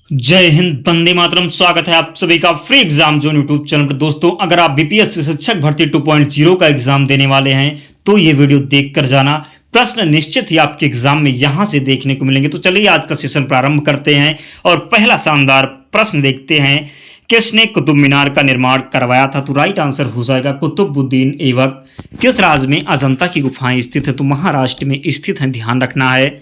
जय हिंद, वंदे मातरम। स्वागत है आप सभी का free exam zone YouTube channel पर। दोस्तों, अगर आप बीपीएससी शिक्षक भर्ती 2.0 का एग्जाम देने वाले हैं तो ये वीडियो देख कर जाना। प्रश्न निश्चित ही आपके एग्जाम में यहां से देखने को मिलेंगे। तो चलिए आज का सेशन प्रारंभ करते हैं और पहला शानदार प्रश्न देखते हैं। किसने कुतुब मीनार का निर्माण करवाया था? तो राइट आंसर हो जाएगा कुतुबुद्दीन ऐबक। किस राज्य में अजंता की गुफाएं स्थित है? तो महाराष्ट्र में स्थित है, ध्यान रखना है।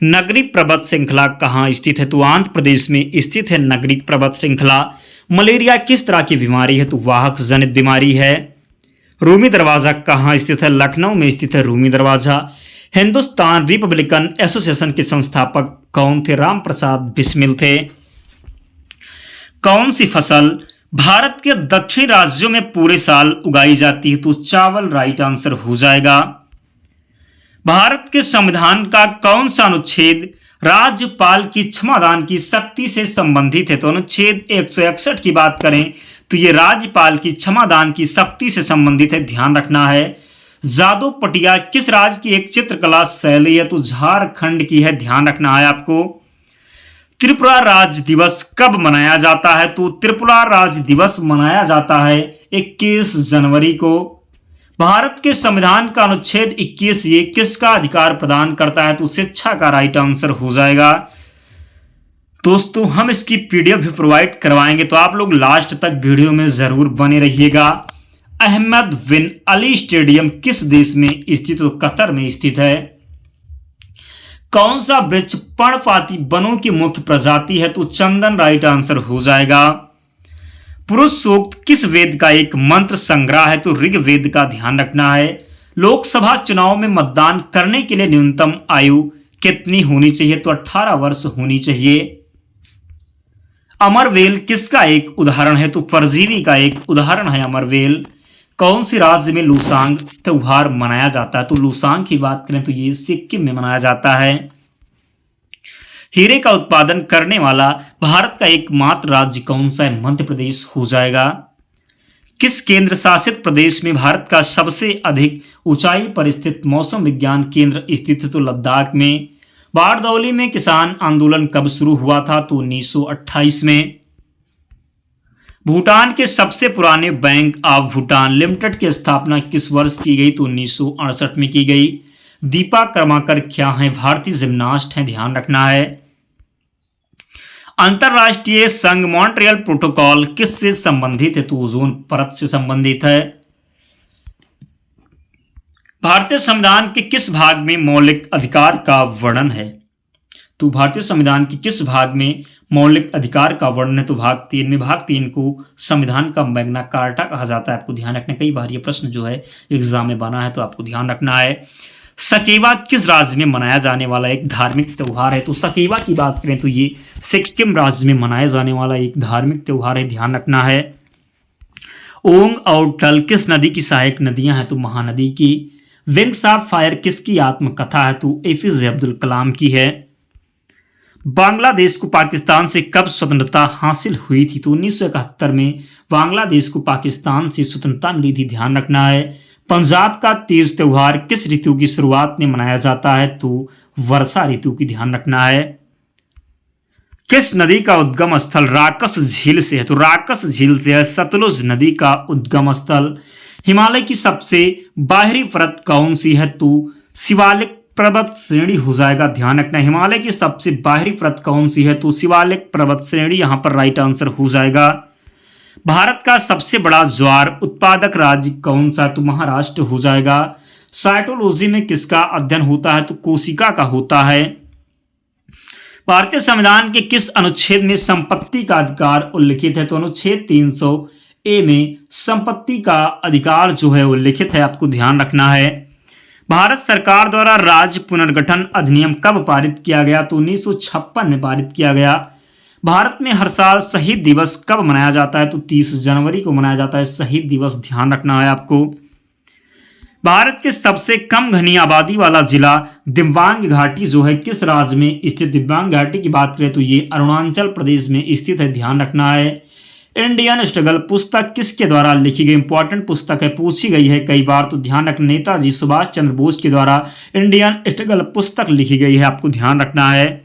नगरी पर्वत श्रृंखला कहाँ स्थित है? तो आंध्र प्रदेश में स्थित है नगरी पर्वत श्रृंखला। मलेरिया किस तरह की बीमारी है? तो वाहक जनित बीमारी है। रूमी दरवाजा कहाँ स्थित है? लखनऊ में स्थित है रूमी दरवाजा। हिंदुस्तान रिपब्लिकन एसोसिएशन के संस्थापक कौन थे? राम प्रसाद बिस्मिल थे। कौन सी फसल भारत के दक्षिणी राज्यों में पूरे साल उगाई जाती है? तो चावल राइट आंसर हो जाएगा। भारत के संविधान का कौन सा अनुच्छेद राज्यपाल की क्षमादान की शक्ति से संबंधित है? तो अनुच्छेद 161 की बात करें तो यह राज्यपाल की क्षमादान की शक्ति से संबंधित है, ध्यान रखना है। जादू पटिया किस राज्य की एक चित्रकला शैली है? तो झारखंड की है, ध्यान रखना है आपको। त्रिपुरा राज्य दिवस कब मनाया जाता है? तो त्रिपुरा राज्य दिवस मनाया जाता है 21 जनवरी को। भारत के संविधान का अनुच्छेद 21 ये किसका अधिकार प्रदान करता है? तो शिक्षा का राइट आंसर हो जाएगा। दोस्तों, हम इसकी पीडीएफ भी प्रोवाइड करवाएंगे, तो आप लोग लास्ट तक वीडियो में जरूर बने रहिएगा। अहमद बिन अली स्टेडियम किस देश में स्थित? तो कतर में स्थित है। कौन सा वृक्ष पर्णपाती वनों की मुख्य प्रजाति है? तो चंदन राइट आंसर हो जाएगा। पुरुष सूक्त किस वेद का एक मंत्र संग्रह है? तो ऋग्वेद का, ध्यान रखना है। लोकसभा चुनाव में मतदान करने के लिए न्यूनतम आयु कितनी होनी चाहिए? तो 18 वर्ष होनी चाहिए। अमरवेल किसका एक उदाहरण है? तो परजीवी का एक उदाहरण है अमरवेल। कौन सी राज्य में लुसांग त्योहार मनाया जाता है? तो लुसांग की बात करें तो ये सिक्किम में मनाया जाता है। हीरे का उत्पादन करने वाला भारत का एकमात्र राज्य कौन सा है? मध्य प्रदेश हो जाएगा। किस केंद्र शासित प्रदेश में भारत का सबसे अधिक ऊंचाई पर स्थित मौसम विज्ञान केंद्र स्थित है? तो लद्दाख में। बारदौली में किसान आंदोलन कब शुरू हुआ था? तो 1928 में। भूटान के सबसे पुराने बैंक ऑफ भूटान लिमिटेड की स्थापना किस वर्ष की गई? तो 1968 में की गई। दीपा कर्माकर क्या है? भारतीय जिम्नास्ट हैं, ध्यान रखना है। अंतरराष्ट्रीय संघ मॉन्ट्रियल प्रोटोकॉल किससे संबंधित है? तो ओजोन परत से संबंधित है। भारतीय संविधान के किस भाग में मौलिक अधिकार का वर्णन है? तो भारतीय संविधान के किस भाग में मौलिक अधिकार का वर्णन है? तो भाग 3 में। भाग 3 को संविधान का मैग्ना कार्टा कहा जाता है, आपको ध्यान रखना। कई बार ये प्रश्न जो है एग्जाम में बना है, तो आपको ध्यान रखना है। सकेवा किस राज्य में मनाया जाने वाला एक धार्मिक त्यौहार है? तो सकेवा की बात करें तो ये सिक्किम राज्य में मनाया जाने वाला एक धार्मिक त्यौहार है, ध्यान रखना है। ओंग और टल किस नदी की सहायक नदियां हैं? तो महानदी की। विंग्स ऑफ फायर किसकी आत्मकथा है? तो एपीजे अब्दुल कलाम की है। बांग्लादेश को पाकिस्तान से कब स्वतंत्रता हासिल हुई थी? तो 1971 में बांग्लादेश को पाकिस्तान से स्वतंत्रता मिली थी, ध्यान रखना है। पंजाब का तीज त्योहार किस ऋतु की शुरुआत में मनाया जाता है? तो वर्षा ऋतु की, ध्यान रखना है। किस नदी का उद्गम स्थल राकस झील से है? तो राकस झील से है। सतलुज नदी का उद्गम स्थल। हिमालय की सबसे बाहरी परत कौन सी है? तो शिवालिक पर्वत श्रेणी हो जाएगा, ध्यान रखना। हिमालय की सबसे बाहरी परत कौन सी है? तो शिवालिक पर्वत श्रेणी यहां पर राइट आंसर हो जाएगा। भारत का सबसे बड़ा ज्वार उत्पादक राज्य कौन सा? तो महाराष्ट्र हो जाएगा। साइटोलॉजी में किसका अध्ययन होता है? तो कोशिका का होता है। भारतीय संविधान के किस अनुच्छेद में संपत्ति का अधिकार उल्लिखित है? तो अनुच्छेद 300A में संपत्ति का अधिकार जो है उल्लिखित है, आपको ध्यान रखना है। भारत सरकार द्वारा राज्य पुनर्गठन अधिनियम कब पारित किया गया? तो 1956 में पारित किया गया। भारत में हर साल शहीद दिवस कब मनाया जाता है? तो 30 जनवरी को मनाया जाता है शहीद दिवस, ध्यान रखना है आपको। भारत के सबसे कम घनी आबादी वाला जिला दिबांग घाटी जो है किस राज्य में स्थित? दिबांग घाटी की बात करें तो ये अरुणाचल प्रदेश में स्थित है, ध्यान रखना है। इंडियन स्ट्रगल पुस्तक किसके द्वारा लिखी गई? इंपॉर्टेंट पुस्तक है, पूछी गई है कई बार, तो ध्यान रखना। नेताजी सुभाष चंद्र बोस के द्वारा इंडियन स्ट्रगल पुस्तक लिखी गई है, आपको ध्यान रखना है।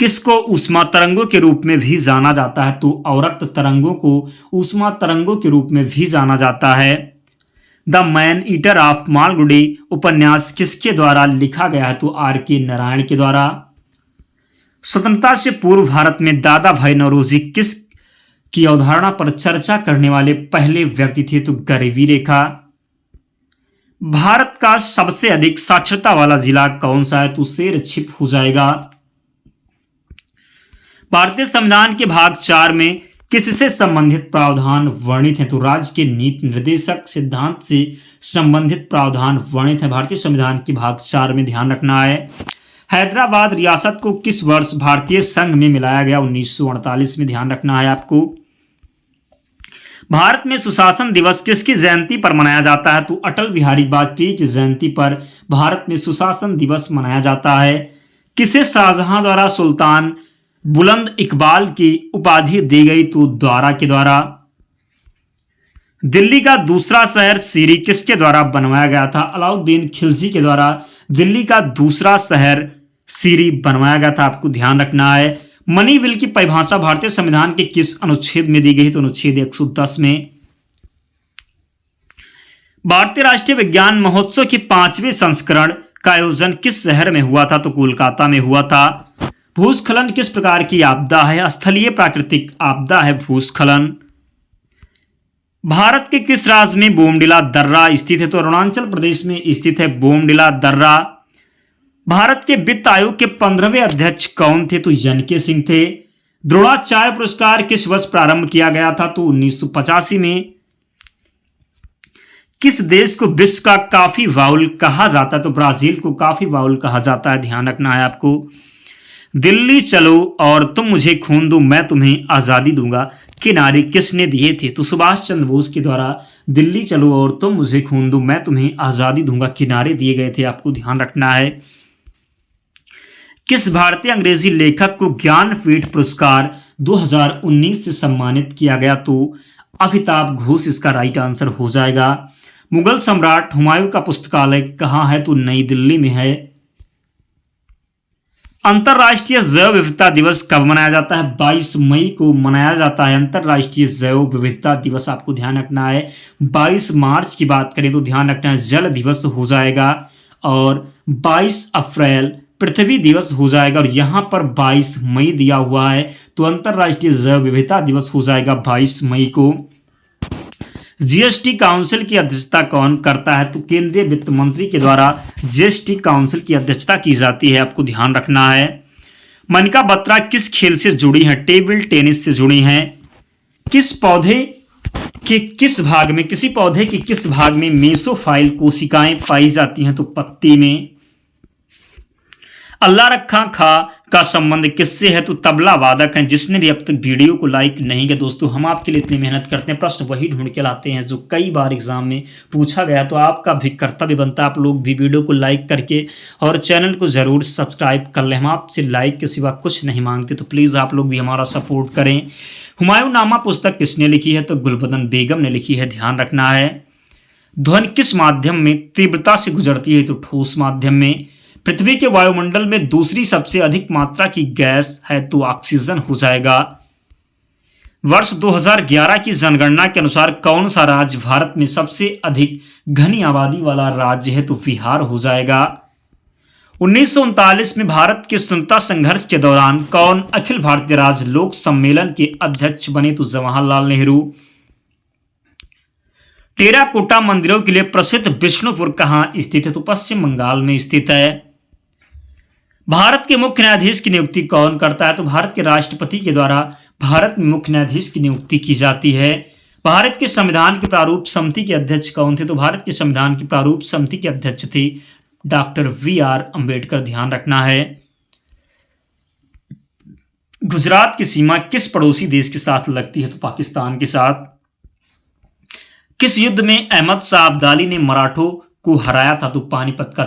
किसको ऊष्मा तरंगों के रूप में भी जाना जाता है? तो अवरक्त तरंगों को ऊष्मा तरंगों के रूप में भी जाना जाता है। The man eater of Malgudi उपन्यास किसके द्वारा लिखा गया है? तो आर के नारायण के द्वारा। स्वतंत्रता से पूर्व भारत में दादा भाई नौरोजी किस की अवधारणा पर चर्चा करने वाले पहले व्यक्ति थे? तो गरीबी रेखा। भारत का सबसे अधिक साक्षरता वाला जिला कौन सा है? तो शेर छिप हो जाएगा। भारतीय संविधान के भाग 4 में किससे संबंधित प्रावधान वर्णित हैं? तो राज्य के नीति निर्देशक सिद्धांत से संबंधित प्रावधान वर्णित हैं भारतीय संविधान के भाग 4 में, ध्यान रखना है। हैदराबाद रियासत को किस वर्ष भारतीय संघ में मिलाया गया? 1948 में, ध्यान रखना है आपको। भारत में सुशासन दिवस किसकी जयंती पर मनाया जाता है? तो अटल बिहारी वाजपेयी की जयंती पर भारत में सुशासन दिवस मनाया जाता है। किसे शाहजहां द्वारा सुल्तान बुलंद इकबाल की उपाधि दी गई? तो द्वारा के द्वारा। दिल्ली का दूसरा शहर सीरी किसके द्वारा बनवाया गया था? अलाउद्दीन खिलजी के द्वारा दिल्ली का दूसरा शहर सीरी बनवाया गया था, आपको ध्यान रखना है। मनी बिल की परिभाषा भारतीय संविधान के किस अनुच्छेद में दी गई? तो अनुच्छेद 110 में। भारतीय राष्ट्रीय विज्ञान महोत्सव के 5वें संस्करण का आयोजन किस शहर में हुआ था? तो कोलकाता में हुआ था। भूस्खलन किस प्रकार की आपदा है? स्थलीय प्राकृतिक आपदा है भूस्खलन। भारत के किस राज्य में बोमडिला दर्रा स्थित है? तो अरुणाचल प्रदेश में स्थित है बोमडिला दर्रा। भारत के वित्त आयोग के 15वें अध्यक्ष कौन थे? तो एन.के. सिंह थे। द्रोणाचार्य पुरस्कार किस वर्ष प्रारंभ किया गया था? तो 1985 में। किस देश को विश्व का कॉफी बाउल कहा जाता है? तो ब्राजील को कॉफी बाउल कहा जाता है, ध्यान रखना है आपको। दिल्ली चलो और तुम मुझे खून दो मैं तुम्हें आजादी दूंगा के नारे किसने दिए थे? तो सुभाष चंद्र बोस के द्वारा दिल्ली चलो और तुम मुझे खून दो मैं तुम्हें आजादी दूंगा के नारे दिए गए थे, आपको ध्यान रखना है। किस भारतीय अंग्रेजी लेखक को ज्ञानपीठ पुरस्कार 2019 से सम्मानित किया गया? तो अमिताभ घोष इसका राइट आंसर हो जाएगा। मुगल सम्राट हुमायूं का पुस्तकालय कहाँ है? तो नई दिल्ली में है। अंतर्राष्ट्रीय जैव विविधता दिवस कब मनाया जाता है? 22 मई को मनाया जाता है अंतर्राष्ट्रीय जैव विविधता दिवस, आपको ध्यान रखना है। 22 मार्च की बात करें तो ध्यान रखना है जल दिवस हो जाएगा, और 22 अप्रैल पृथ्वी दिवस हो जाएगा, और यहाँ पर 22 मई दिया हुआ है तो अंतर्राष्ट्रीय जैव विविधता दिवस हो जाएगा 22 मई को। जीएसटी काउंसिल की अध्यक्षता कौन करता है? तो केंद्रीय वित्त मंत्री के द्वारा जीएसटी काउंसिल की अध्यक्षता की जाती है, आपको ध्यान रखना है। मनिका बत्रा किस खेल से जुड़ी हैं? टेबल टेनिस से जुड़ी हैं। किस पौधे के किस भाग में किसी पौधे के किस भाग में मेसोफाइल कोशिकाएं पाई जाती हैं? तो पत्ती में। अल्लाह रखा खा का संबंध किससे है? तो तबला वादक हैं। जिसने भी अब तक वीडियो को लाइक नहीं किया दोस्तों, हम आपके लिए इतनी मेहनत करते हैं, प्रश्न वही ढूंढ के लाते हैं जो कई बार एग्जाम में पूछा गया, तो आपका भी कर्तव्य बनता है आप लोग भी वीडियो को लाइक करके और चैनल को जरूर सब्सक्राइब कर लें। हम आपसे लाइक के सिवा कुछ नहीं मांगते, तो प्लीज़ आप लोग भी हमारा सपोर्ट करें। हुमायूं नामा पुस्तक किसने लिखी है? तो गुलबदन बेगम ने लिखी है, ध्यान रखना है। ध्वनि किस माध्यम में तीव्रता से गुजरती है? तो ठोस माध्यम में। पृथ्वी के वायुमंडल में दूसरी सबसे अधिक मात्रा की गैस है? तो ऑक्सीजन हो जाएगा। वर्ष 2011 की जनगणना के अनुसार कौन सा राज्य भारत में सबसे अधिक घनी आबादी वाला राज्य है? तो बिहार हो जाएगा। 1939 में भारत के स्वतंत्रता संघर्ष के दौरान कौन अखिल भारतीय राज्य लोक सम्मेलन के अध्यक्ष बने? तो जवाहरलाल नेहरू। टेराकोटा मंदिरों के लिए प्रसिद्ध विष्णुपुर कहाँ स्थित है? तो पश्चिम बंगाल में स्थित है। भारत के मुख्य न्यायाधीश की नियुक्ति कौन करता है? तो भारत के राष्ट्रपति के द्वारा भारत में मुख्य न्यायाधीश की नियुक्ति की जाती है। भारत के संविधान की प्रारूप समिति के अध्यक्ष कौन थे? तो भारत के संविधान की प्रारूप समिति के अध्यक्ष थे डॉक्टर वी.आर. अंबेडकर, ध्यान रखना है। गुजरात की सीमा किस पड़ोसी देश के साथ लगती है? तो पाकिस्तान के साथ। किस युद्ध में अहमद शाह अब्दाली ने मराठों को हराया था? तो पानीपत का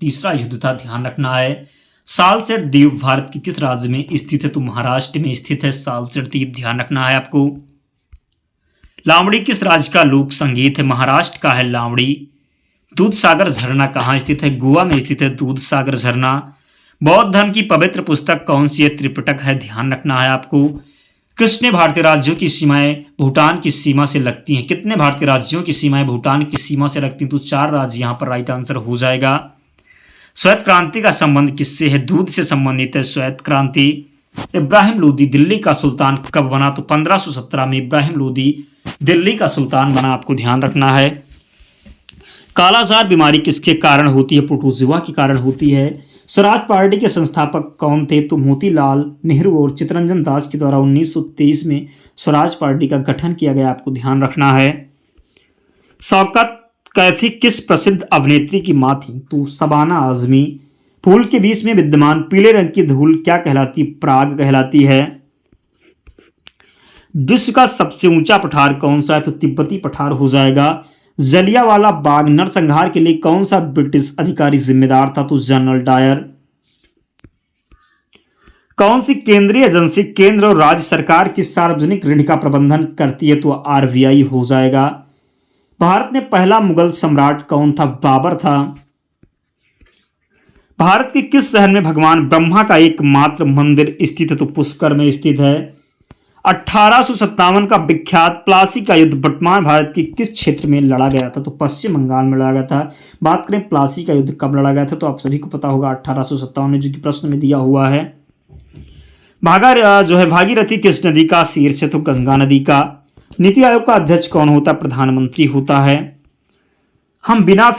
तीसरा युद्ध था, ध्यान रखना है। सालसेट द्वीप भारत के किस राज्य में स्थित है? तो महाराष्ट्र में स्थित है सालसेट द्वीप, ध्यान रखना है आपको। लावड़ी किस राज्य का लोक संगीत है? महाराष्ट्र का है लावड़ी। दूध सागर झरना कहाँ स्थित है? गोवा में स्थित है दूध सागर झरना। बौद्ध धर्म की पवित्र पुस्तक कौन सी है? त्रिपिटक है, ध्यान रखना है आपको। कितने भारतीय राज्यों की सीमाएं भूटान की सीमा से लगती हैं? कितने भारतीय राज्यों की सीमाएं भूटान की सीमा से लगती हैं? तो 4 राज्य यहां पर राइट आंसर हो जाएगा। श्वेत क्रांति का संबंध किससे है? दूध से संबंधित है श्वेत क्रांति। इब्राहिम लोदी दिल्ली का सुल्तान कब बना? तो 1517 में इब्राहिम लोदी दिल्ली का सुल्तान बना, आपको ध्यान रखना है। कालाजार बीमारी किसके कारण होती है? प्रोटोजुआ के कारण होती है। स्वराज पार्टी के संस्थापक कौन थे? तो मोतीलाल नेहरू और चित्तरंजन दास के द्वारा 1923 में स्वराज पार्टी का गठन किया गया, आपको ध्यान रखना है। शौकत कैफी किस प्रसिद्ध अभिनेत्री की मां थी? तो शबाना आजमी। फूल के बीच में विद्यमान पीले रंग की धूल क्या कहलाती? पराग कहलाती है। विश्व का सबसे ऊंचा पठार कौन सा है? तो तिब्बती पठार हो जाएगा। जलियांवाला बाग नरसंहार के लिए कौन सा ब्रिटिश अधिकारी जिम्मेदार था? तो जनरल डायर। कौन सी केंद्रीय एजेंसी केंद्र और राज्य सरकार की सार्वजनिक ऋण का प्रबंधन करती है? तो आरबीआई हो जाएगा। भारत में पहला मुगल सम्राट कौन था? बाबर था। भारत के किस शहर में भगवान ब्रह्मा का एकमात्र मंदिर स्थित है? तो पुष्कर में स्थित है। 1857 का विख्यात प्लासी का युद्ध वर्तमान भारत के किस क्षेत्र में लड़ा गया था? तो पश्चिम बंगाल में लड़ा गया था। बात करें प्लासी का युद्ध कब लड़ा गया था, तो आप सभी को पता होगा 1857 में, जो कि प्रश्न में दिया हुआ है। भागीरथी किस नदी का शीर्ष है? तो गंगा नदी का। नीति आयोग का अध्यक्ष कौन होता है? प्रधानमंत्री होता है। हम बिना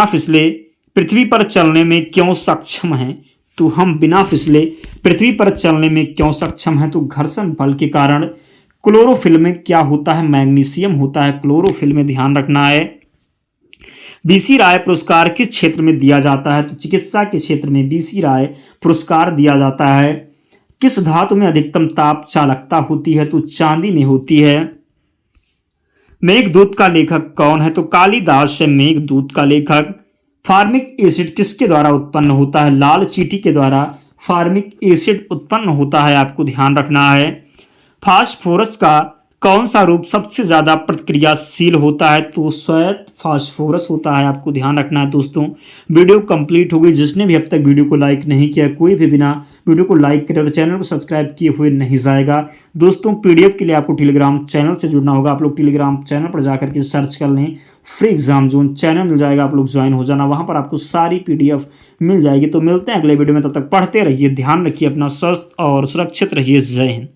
फिसले पृथ्वी पर चलने में क्यों सक्षम हैं? तो हम बिना फिसले पृथ्वी पर चलने में क्यों सक्षम हैं? तो घर्षण बल के कारण। क्लोरोफिल में क्या होता है? मैग्नीशियम होता है क्लोरोफिल में, ध्यान रखना है। बीसी राय पुरस्कार किस क्षेत्र में दिया जाता है? तो चिकित्सा के क्षेत्र में बीसी राय पुरस्कार दिया जाता है। किस धातु में अधिकतम ताप चालकता होती है? तो चांदी में होती है। मेघदूत का लेखक कौन है? तो कालिदास है मेघदूत का लेखक। फार्मिक एसिड किसके द्वारा उत्पन्न होता है? लाल चींटी के द्वारा फार्मिक एसिड उत्पन्न होता है, आपको ध्यान रखना है। फास्फोरस का कौन सा रूप सबसे ज्यादा प्रतिक्रियाशील होता है? तो श्वेत फास्फोरस होता है, आपको ध्यान रखना है। दोस्तों वीडियो कंप्लीट हो गई। जिसने भी अब तक वीडियो को लाइक नहीं किया, कोई भी बिना वीडियो को लाइक करे और चैनल को सब्सक्राइब किए हुए नहीं जाएगा। दोस्तों पीडीएफ के लिए आपको टेलीग्राम चैनल से जुड़ना होगा। आप लोग टेलीग्राम चैनल पर जाकर के सर्च कर लें, फ्री एग्जाम जोन चैनल मिल जाएगा, आप लोग ज्वाइन हो जाना, वहां पर आपको सारी पीडीएफ मिल जाएगी। तो मिलते हैं अगले वीडियो में, तब तक पढ़ते रहिए, ध्यान रखिए अपना, स्वस्थ और सुरक्षित रहिए। जय हिंद।